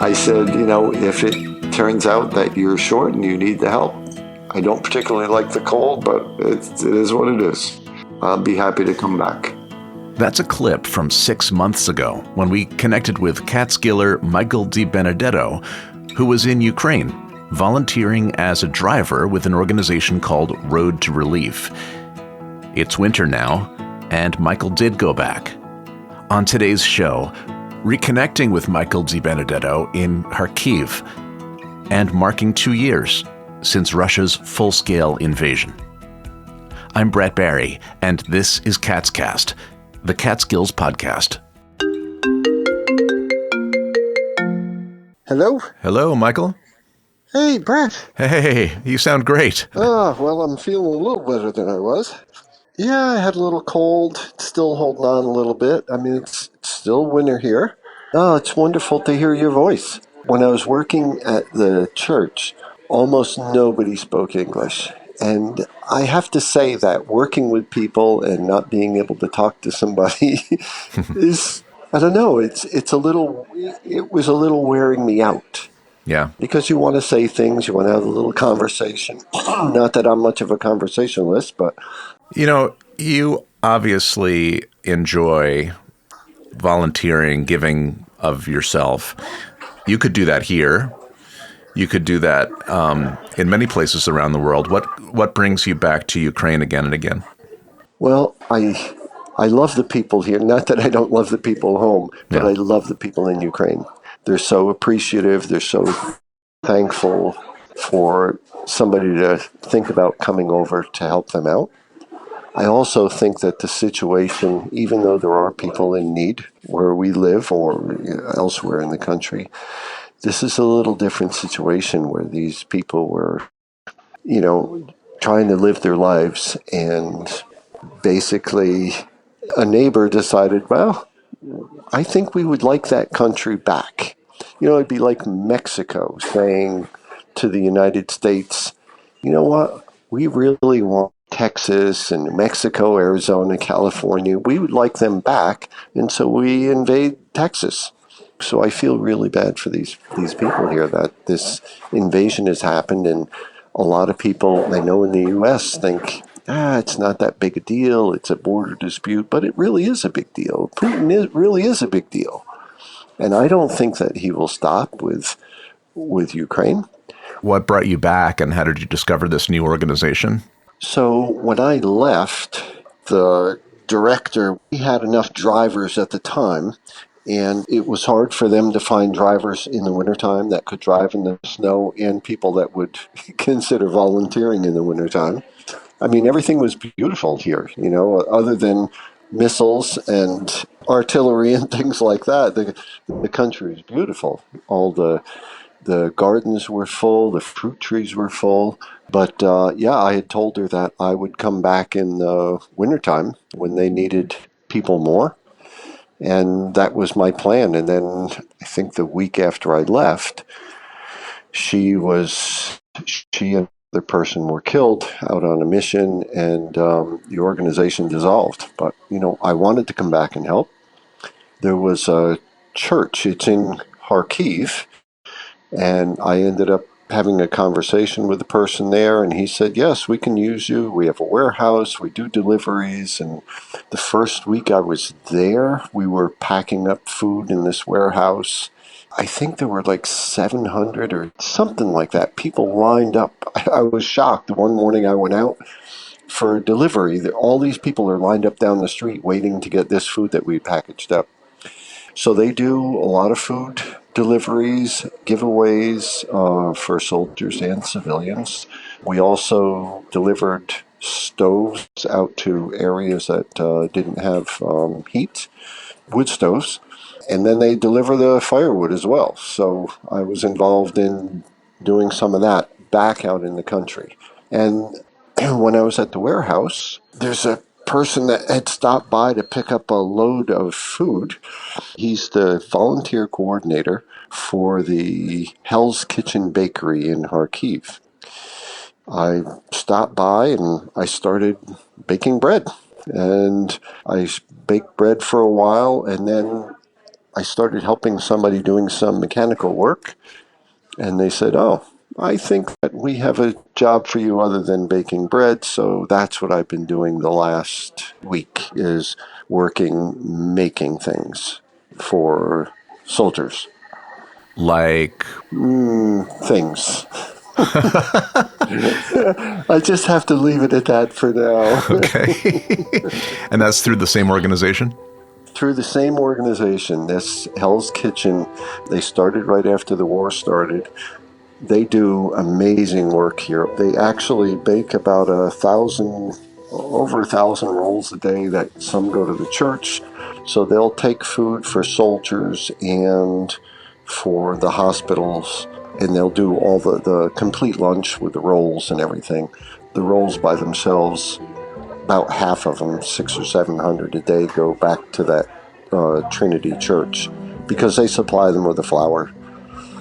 I said, if it turns out that you're short and you need the help, I don't particularly like the cold, but it is what it is. I'll be happy to come back. That's a clip from 6 months ago when we connected with Catskiller Michael DiBenedetto, who was in Ukraine, volunteering as a driver with an organization called Road to Relief. It's winter now, and Michael did go back. On today's show, reconnecting with Michael DiBenedetto in Kharkiv and marking 2 years since Russia's full-scale invasion. I'm Brett Barry, and this is Catscast, the Catskills podcast. Hello? Hello, Michael. Hey, Brett. Hey, you sound great. Well, I'm feeling a little better than I was. Yeah, I had a little cold, still holding on a little bit. I mean, it's still winter here. Oh, it's wonderful to hear your voice. When I was working at the church, almost nobody spoke English. And I have to say that working with people and not being able to talk to somebody is, I don't know, it was a little wearing me out. Yeah. Because you want to say things, you want to have a little conversation. Not that I'm much of a conversationalist, but... You obviously enjoy volunteering, giving of yourself. You could do that here. You could do that in many places around the world. What brings you back to Ukraine again and again? Well, I love the people here. Not that I don't love the people home, but Yeah. I love the people in Ukraine. They're so appreciative. They're so thankful for somebody to think about coming over to help them out. I also think that the situation, even though there are people in need where we live or elsewhere in the country, this is a little different situation where these people were, trying to live their lives, and basically a neighbor decided, well, I think we would like that country back. It'd be like Mexico saying to the United States, you know what, we really want Texas and New Mexico, Arizona, California. We would like them back, and so we invade Texas. So I feel really bad for these people here that this invasion has happened, and a lot of people I know in the U.S. think, it's not that big a deal. It's a border dispute, but it really is a big deal. Putin really is a big deal, and I don't think that he will stop with Ukraine. What brought you back, and how did you discover this new organization? So when I left, the director, we had enough drivers at the time, and it was hard for them to find drivers in the wintertime that could drive in the snow and people that would consider volunteering in the wintertime. I mean, everything was beautiful here, other than missiles and artillery and things like that. The country is beautiful. All the gardens were full, the fruit trees were full. But I had told her that I would come back in the wintertime when they needed people more. And that was my plan. And then I think the week after I left, she and another person were killed out on a mission, and the organization dissolved. But, I wanted to come back and help. There was a church. It's in Kharkiv. And I ended up having a conversation with the person there, and he said, yes, we can use you. We have a warehouse. We do deliveries. And the first week I was there, we were packing up food in this warehouse. I think there were like 700 or something like that. People lined up. I was shocked. One morning I went out for delivery. All these people are lined up down the street waiting to get this food that we packaged up. So they do a lot of food deliveries, giveaways for soldiers and civilians. We also delivered stoves out to areas that didn't have heat, wood stoves. And then they deliver the firewood as well. So I was involved in doing some of that back out in the country. And when I was at the warehouse, there's a person that had stopped by to pick up a load of food. He's the volunteer coordinator for the Hell's Kitchen Bakery in Kharkiv. I stopped by and I started baking bread. And I baked bread for a while, and then I started helping somebody doing some mechanical work, and they said, "Oh, I think that we have a job for you other than baking bread." So that's what I've been doing the last week, is working making things for soldiers. Like, Things. I just have to leave it at that for now. okay. And that's through the same organization? Through the same organization, this Hell's Kitchen, they started right after the war started. They do amazing work here. They actually bake about over 1,000 rolls a day that some go to the church. So they'll take food for soldiers and for the hospitals, and they'll do all the complete lunch with the rolls and everything. The rolls by themselves, about half of them, 600 or 700 a day, go back to that Trinity Church because they supply them with the flour.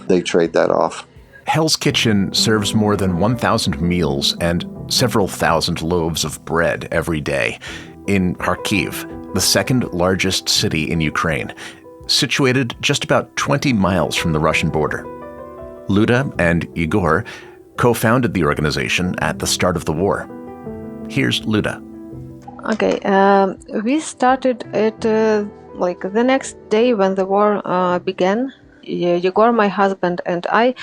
They trade that off. Hell's Kitchen serves more than 1,000 meals and several thousand loaves of bread every day in Kharkiv, the second largest city in Ukraine, situated just about 20 miles from the Russian border. Liuda and Yehor co-founded the organization at the start of the war. Here's Liuda. Okay, we started it the next day when the war began. Yehor, my husband, and I,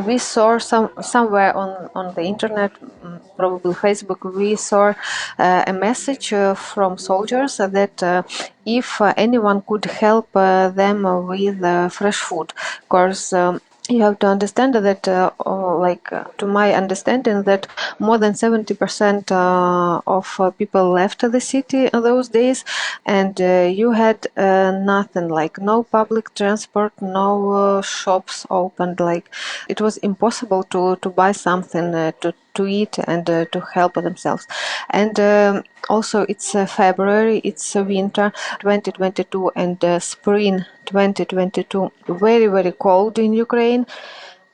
we saw somewhere on the internet, probably Facebook, we saw a message from soldiers that if anyone could help them with fresh food, because you have to understand that, to my understanding, that more than 70% of people left the city in those days, and you had nothing, like no public transport, no shops opened. Like it was impossible to buy something to eat and to help themselves. And also it's February, it's winter 2022 and spring 2022, very, very cold in Ukraine.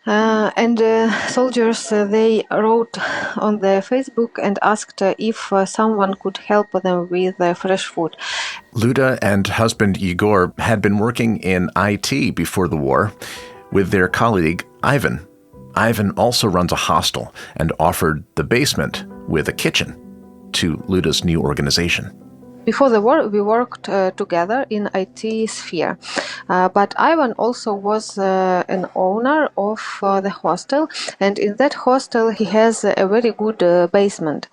And soldiers, they wrote on the Facebook and asked if someone could help them with fresh food. Liuda and husband Yehor had been working in IT before the war with their colleague Ivan. Ivan also runs a hostel and offered the basement with a kitchen to Liuda's new organization. Before the war, we worked together in IT sphere, but Ivan also was an owner of the hostel, and in that hostel he has a very good basement.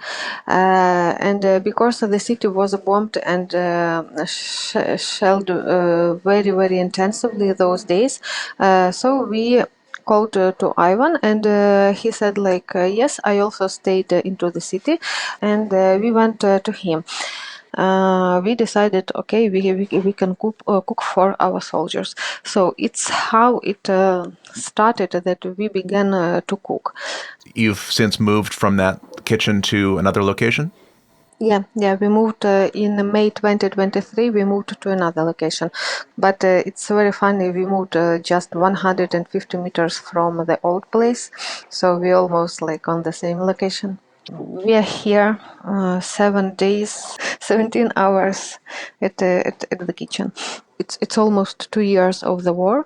And because the city was bombed and shelled very, very intensively those days, so we called to Ivan, and he said yes, I also stayed into the city, and we went to him. We decided, okay, we can cook for our soldiers. So it's how it started that we began to cook. You've since moved from that kitchen to another location? Yeah, we moved in May 2023, we moved to another location. But it's very funny, we moved just 150 meters from the old place, so we almost on the same location. We are here 7 days, 17 hours at the kitchen. It's almost 2 years of the war.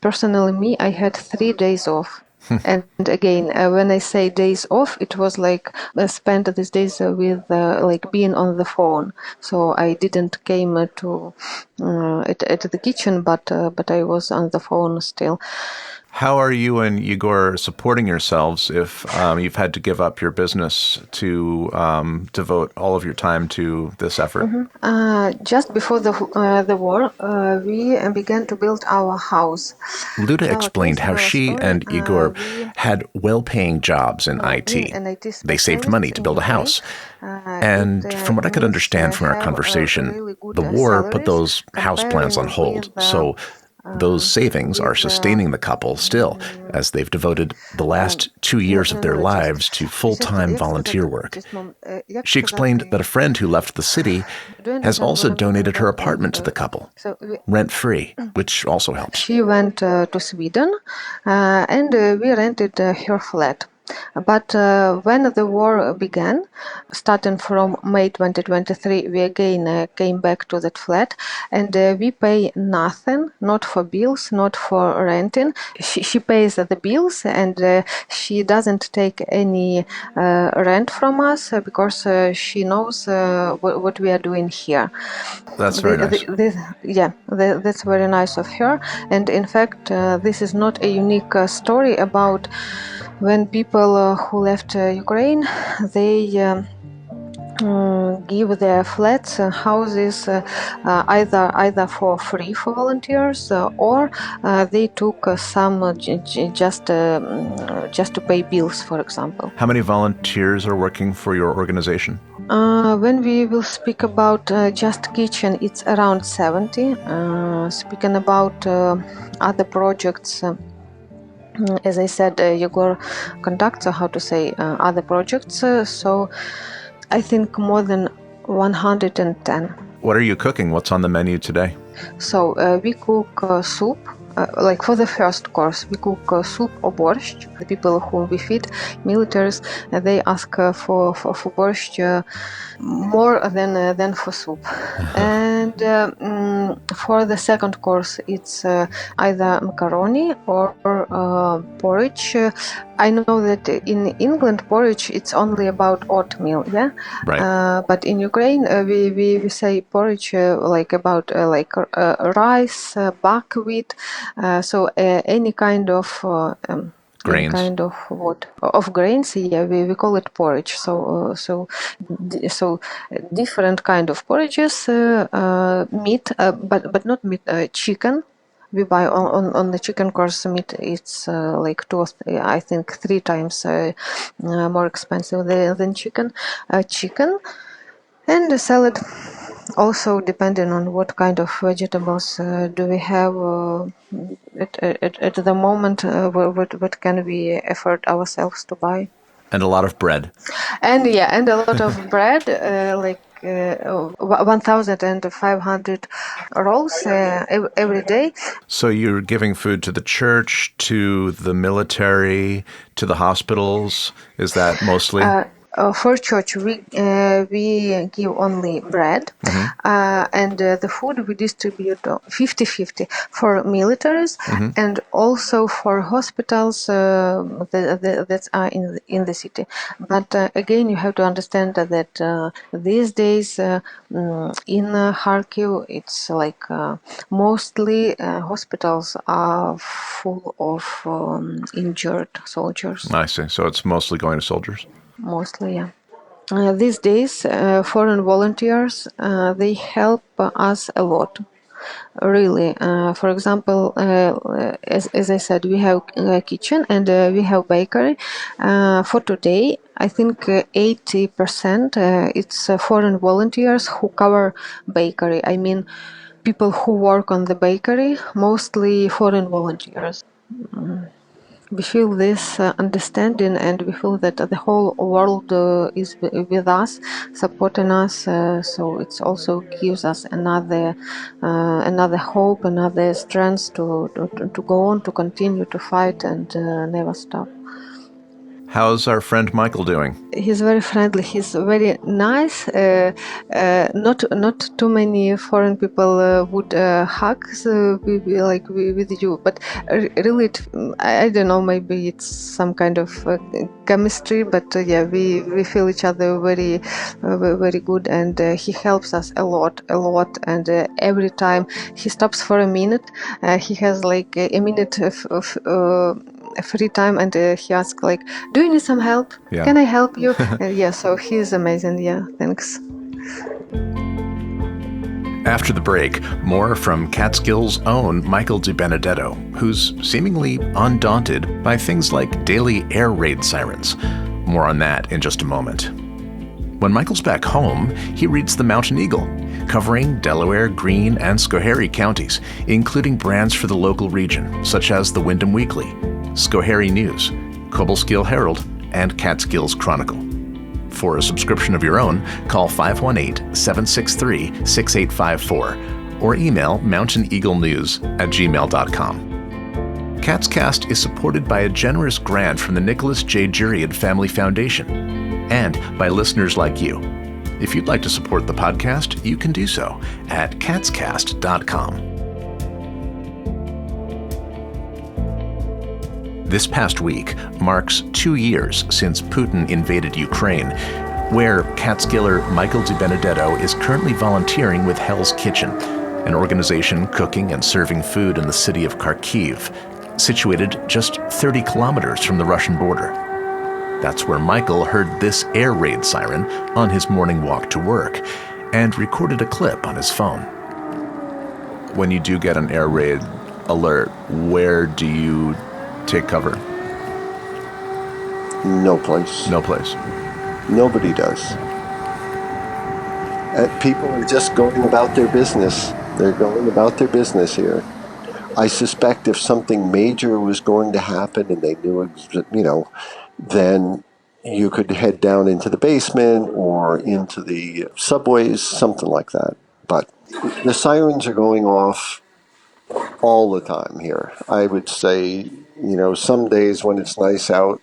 Personally, me, I had 3 days off. And again, when I say days off, it was I spent these days with being on the phone. So I didn't came to at the kitchen, but I was on the phone still. How are you and Yehor supporting yourselves if you've had to give up your business to devote all of your time to this effort? Mm-hmm. Just before the war, we began to build our house. Liuda explained how she and Yehor had well-paying jobs in IT. They saved money to build a house. And from what I could understand from our conversation, the war put those house plans on hold. So those savings are sustaining the couple still, as they've devoted the last 2 years of their lives to full-time volunteer work. She explained that a friend who left the city has also donated her apartment to the couple, rent-free, which also helps. She went to Sweden, and we rented her flat. But when the war began, starting from May 2023, we again came back to that flat, and we pay nothing, not for bills, not for renting. She pays the bills, and she doesn't take any rent from us because she knows what we are doing here. That's very nice. That's very nice of her. And in fact, this is not a unique story about when people who left Ukraine, they give their flats and houses either for free for volunteers or they took some just to pay bills, for example. How many volunteers are working for your organization? When we will speak about Just Kitchen, it's around 70. Speaking about other projects, as I said, Yehor conducts, other projects. So I think more than 110. What are you cooking? What's on the menu today? So we cook soup. Like for the first course, we cook soup or borscht. The people whom we feed, militaries, they ask for borscht more than for soup. And for the second course, it's either macaroni or porridge. I know that in England, porridge it's only about oatmeal, yeah. Right. But in Ukraine, we say porridge about rice, buckwheat. So any kind of grains. Any kind of grains. Yeah, we call it porridge. So different kind of porridges. Meat, but not meat. Chicken. We buy on the chicken course meat. It's I think 3 times more expensive than chicken. Chicken and a salad. Also, depending on what kind of vegetables do we have at the moment, what can we afford ourselves to buy. And a lot of bread. And a lot of bread, 1,500 rolls every day. So you're giving food to the church, to the military, to the hospitals. Is that mostly? For church, we give only bread, and the food we distribute 50-50 for militaries and also for hospitals that are in the city. But again, you have to understand that these days in Kharkiv, it's mostly hospitals are full of injured soldiers. I see. So it's mostly going to soldiers? Mostly, yeah. These days, foreign volunteers, they help us a lot, really. For example, as I said, we have a kitchen and we have bakery. For today, I think 80% it's foreign volunteers who cover bakery. I mean, people who work on the bakery, mostly foreign volunteers. We feel this understanding, and we feel that the whole world is with us, supporting us. So it also gives us another hope, another strength to go on, to continue to fight and never stop. How's our friend Michael doing? He's very friendly. He's very nice. Not too many foreign people would hug with you, but really, I don't know. Maybe it's some kind of chemistry. But we feel each other very, very good, and he helps us a lot. And every time he stops for a minute, he has like a minute of free time, and he asks do you need some help? Yeah. Can I help you? So he's amazing. Thanks. After the break, more from Catskill's own Michael DiBenedetto, who's seemingly undaunted by things like daily air raid sirens. More on that in just a moment. When Michael's back home, he reads the Mountain Eagle, covering Delaware, Greene, and Schoharie counties, including brands for the local region, such as the Windham Weekly, Schoharie News, Cobleskill Herald, and Catskills Chronicle. For a subscription of your own, call 518-763-6854 or email mountaineaglenews@gmail.com. Cat's Cast is supported by a generous grant from the Nicholas J. Juriad Family Foundation and by listeners like you. If you'd like to support the podcast, you can do so at catscast.com. This past week marks 2 years since Putin invaded Ukraine, where Catskiller Michael DiBenedetto is currently volunteering with Hell's Kitchen, an organization cooking and serving food in the city of Kharkiv, situated just 30 kilometers from the Russian border. That's where Michael heard this air raid siren on his morning walk to work and recorded a clip on his phone. When you do get an air raid alert, where do you take cover? No place. No place. Nobody does. People are just going about their business. They're going about their business here. I suspect if something major was going to happen and they knew, then you could head down into the basement or into the subways, something like that. But the sirens are going off all the time here. I would say, some days when it's nice out,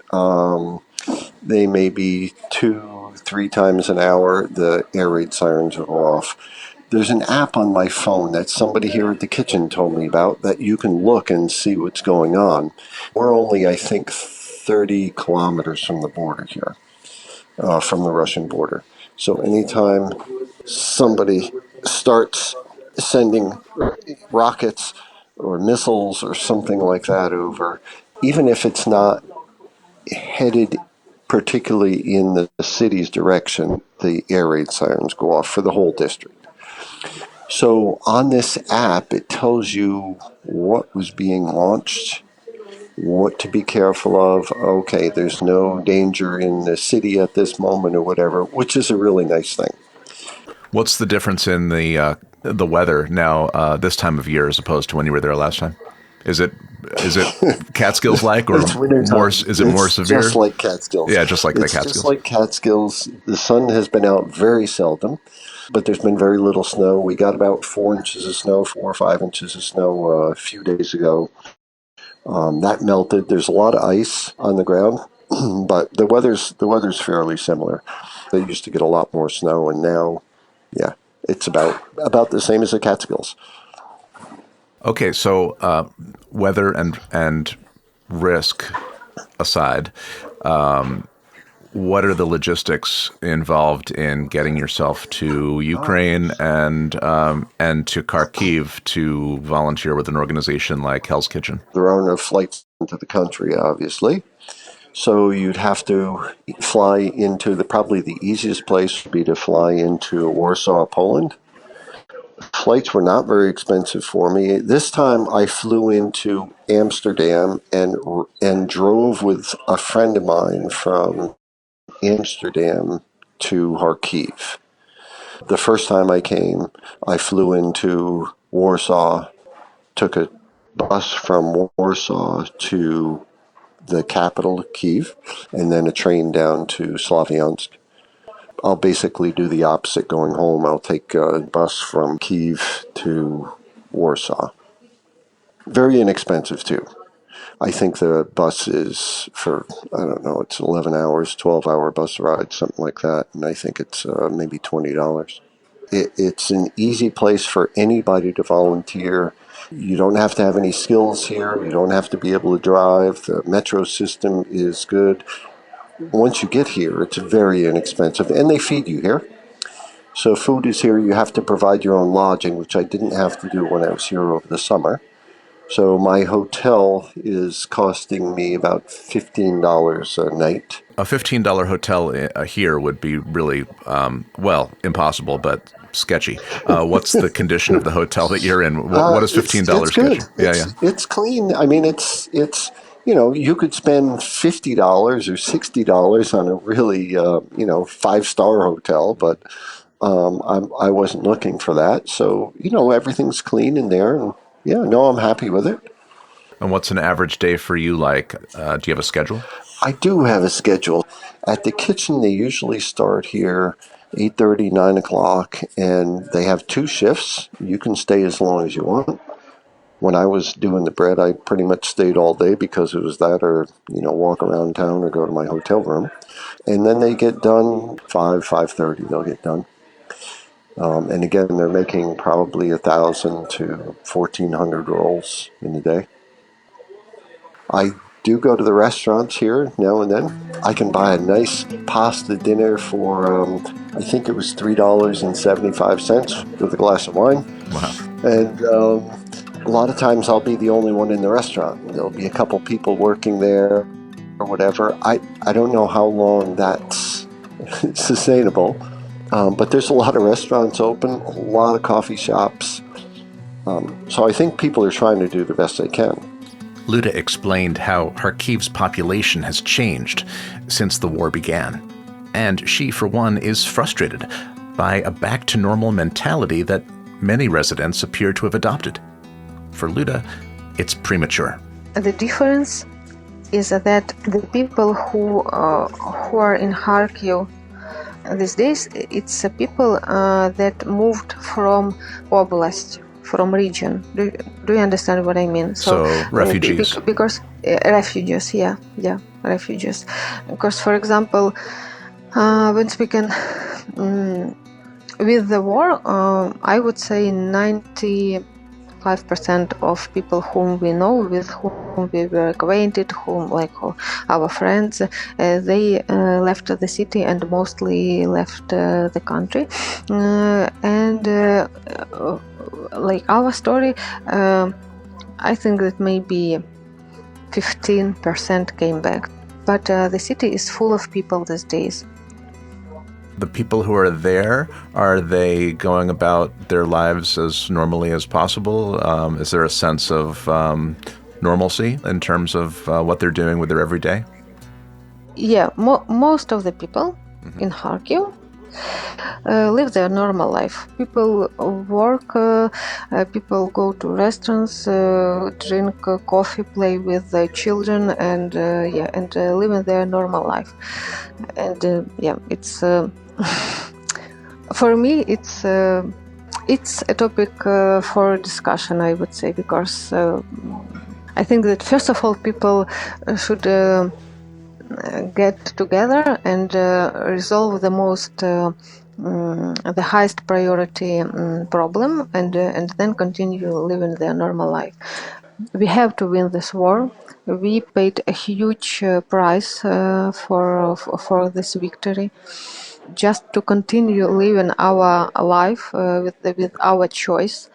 they may be 2-3 times an hour, the air raid sirens are off. There's an app on my phone that somebody here at the kitchen told me about that you can look and see what's going on. We're only, I think, 30 kilometers from the border here, from the Russian border. So anytime somebody starts sending rockets or missiles or something like that over, even if it's not headed particularly in the city's direction, the air raid sirens go off for the whole district. So on this app, it tells you what was being launched, what to be careful of. Okay, there's no danger in the city at this moment or whatever, which is a really nice thing. What's the difference in the weather now this time of year as opposed to when you were there last time? Is it Catskills like, or more? Is it more severe? Just like Catskills. Yeah, just like the Catskills. Just like Catskills. The sun has been out very seldom, but there's been very little snow. We got about 4 inches of snow, 4 or 5 inches of snow a few days ago. That melted. There's a lot of ice on the ground, but the weather's fairly similar. They used to get a lot more snow, and now, yeah, it's about the same as the Catskills. Okay, so weather and risk aside, what are the logistics involved in getting yourself to Ukraine and to Kharkiv to volunteer with an organization like Hell's Kitchen? There are no flights into the country, obviously. So you'd have to fly into probably the easiest place would be to fly into Warsaw, Poland. Flights were not very expensive for me. This time I flew into Amsterdam and drove with a friend of mine from Amsterdam to Kharkiv. The first time I came, I flew into Warsaw, took a bus from Warsaw to the capital, Kyiv, and then a train down to Slavyansk. I'll basically do the opposite going home. I'll take a bus from Kyiv to Warsaw. Very inexpensive, too. I think the bus is for, it's 11 hours, 12-hour bus ride, something like that, and I think it's maybe $20. It's an easy place for anybody to volunteer. You don't have to have any skills here. You don't have to be able to drive. The metro system is good. Once you get here, it's very inexpensive, and they feed you here. So food is here. You have to provide your own lodging, which I didn't have to do when I was here over the summer. So my hotel is costing me about $15 a night. A $15 hotel here would be really, impossible, but sketchy. What's the condition of the hotel that you're in? What is $15 sketchy? It's clean. I mean, it's you could spend $50 or $60 on a really, 5-star hotel, but I wasn't looking for that. So, everything's clean in there. And I'm happy with it. And what's an average day for you like? Do you have a schedule? I do have a schedule. At the kitchen, they usually start here 8:30, 9 o'clock, and they have 2 shifts. You can stay as long as you want. When I was doing the bread, I pretty much stayed all day because it was that or, walk around town or go to my hotel room. And then they get done 5:30. They'll get done. And again, they're making probably 1,000 to 1,400 rolls in a day. I do go to the restaurants here now and then. I can buy a nice pasta dinner for, I think it was $3.75 with a glass of wine. Wow. And a lot of times I'll be the only one in the restaurant. There'll be a couple people working there or whatever. I don't know how long that's sustainable, but there's a lot of restaurants open, a lot of coffee shops. So I think people are trying to do the best they can. Liuda explained how Kharkiv's population has changed since the war began. And she, for one, is frustrated by a back-to-normal mentality that many residents appear to have adopted. For Liuda, it's premature. The difference is that the people who are in Kharkiv these days, it's people that moved from oblast, from region. Do you understand what I mean? So refugees. Because refugees, refugees. Because, for example, when speaking with the war, I would say 95% of people whom we know, with whom we were acquainted, our friends, they left the city and mostly left the country. Like our story, I think that maybe 15% came back. But the city is full of people these days. The people who are there, are they going about their lives as normally as possible? Is there a sense of normalcy in terms of what they're doing with their everyday? Yeah, most of the people in Kharkiv live their normal life. People work, people go to restaurants, drink coffee, play with their children, and live their normal life. And it's for me, it's a topic for discussion, I would say, because I think that first of all, people should get together and resolve the highest priority problem, and then continue living their normal life. We have to win this war. We paid a huge price for this victory. Just to continue living our life with our choice.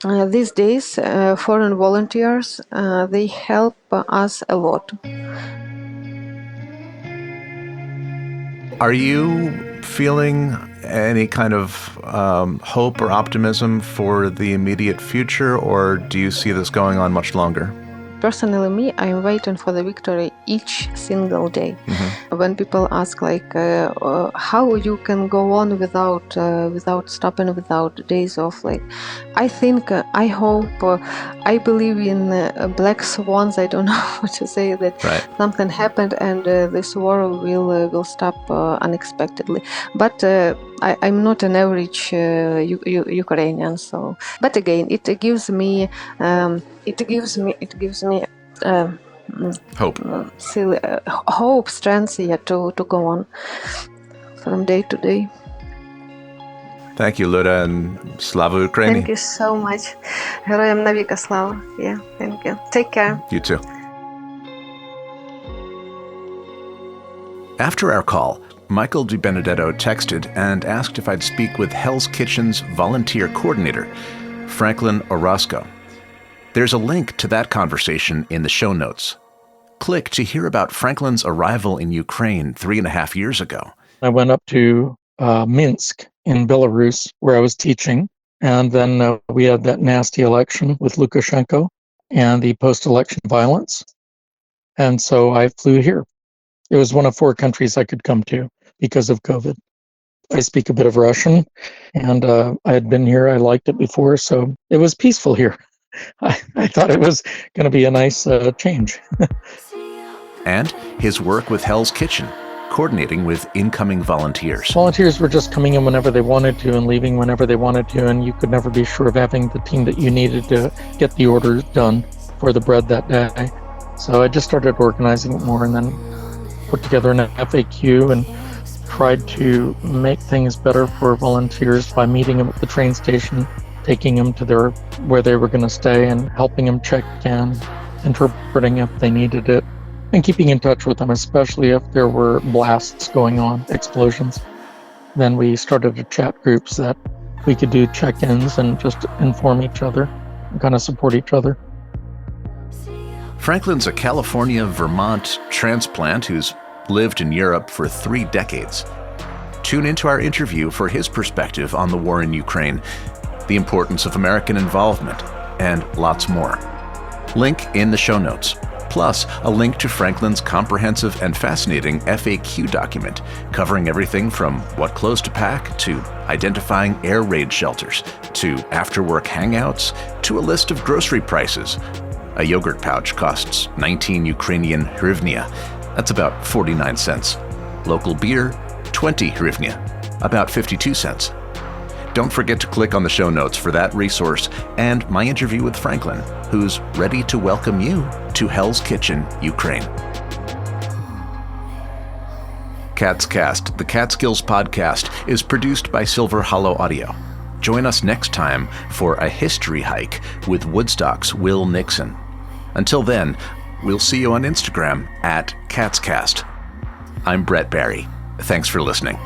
These days, foreign volunteers, they help us a lot. Are you feeling any kind of hope or optimism for the immediate future, or do you see this going on much longer? Personally, me, I'm waiting for the victory each single day. When people ask, how you can go on without stopping, without days off, I think, I hope, I believe in black swans. I don't know what to say, that right. Something happened and this war will stop unexpectedly. But I'm not an average Ukrainian, so. But again, it gives me hope, hope, strength, to go on from day to day. Thank you, Liuda, and Slava Ukraini. Thank you so much. Героям навіки слава. Yeah, thank you. Take care. You too. After our call, Michael DiBenedetto texted and asked if I'd speak with Hell's Kitchen's volunteer coordinator, Franklin Orozco. There's a link to that conversation in the show notes. Click to hear about Franklin's arrival in Ukraine 3.5 years ago. I went up to Minsk in Belarus, where I was teaching, and then we had that nasty election with Lukashenko and the post-election violence. And so I flew here. It was one of 4 countries I could come to because of COVID. I speak a bit of Russian, and I had been here. I liked it before, so it was peaceful here. I thought it was going to be a nice change. And his work with Hell's Kitchen. coordinating with incoming volunteers. Volunteers were just coming in whenever they wanted to and leaving whenever they wanted to, and you could never be sure of having the team that you needed to get the orders done for the bread that day. So I just started organizing it more and then put together an FAQ and tried to make things better for volunteers by meeting them at the train station, taking them to where they were going to stay and helping them check in, interpreting if they needed it, and keeping in touch with them, especially if there were blasts going on, explosions. Then we started a chat groups that we could do check-ins and just inform each other and kind of support each other. Franklin's a California, Vermont transplant who's lived in Europe for 3 decades. Tune into our interview for his perspective on the war in Ukraine, the importance of American involvement, and lots more. Link in the show notes, plus a link to Franklin's comprehensive and fascinating FAQ document covering everything from what clothes to pack, to identifying air raid shelters, to after-work hangouts, to a list of grocery prices. A yogurt pouch costs 19 Ukrainian hryvnia. That's about 49 cents. Local beer, 20 hryvnia, about 52 cents. Don't forget to click on the show notes for that resource and my interview with Franklin, who's ready to welcome you to Hell's Kitchen, Ukraine. Cat's Cast, the Catskills podcast, is produced by Silver Hollow Audio. Join us next time for a history hike with Woodstock's Will Nixon. Until then, we'll see you on Instagram @CatsCast. I'm Brett Barry. Thanks for listening.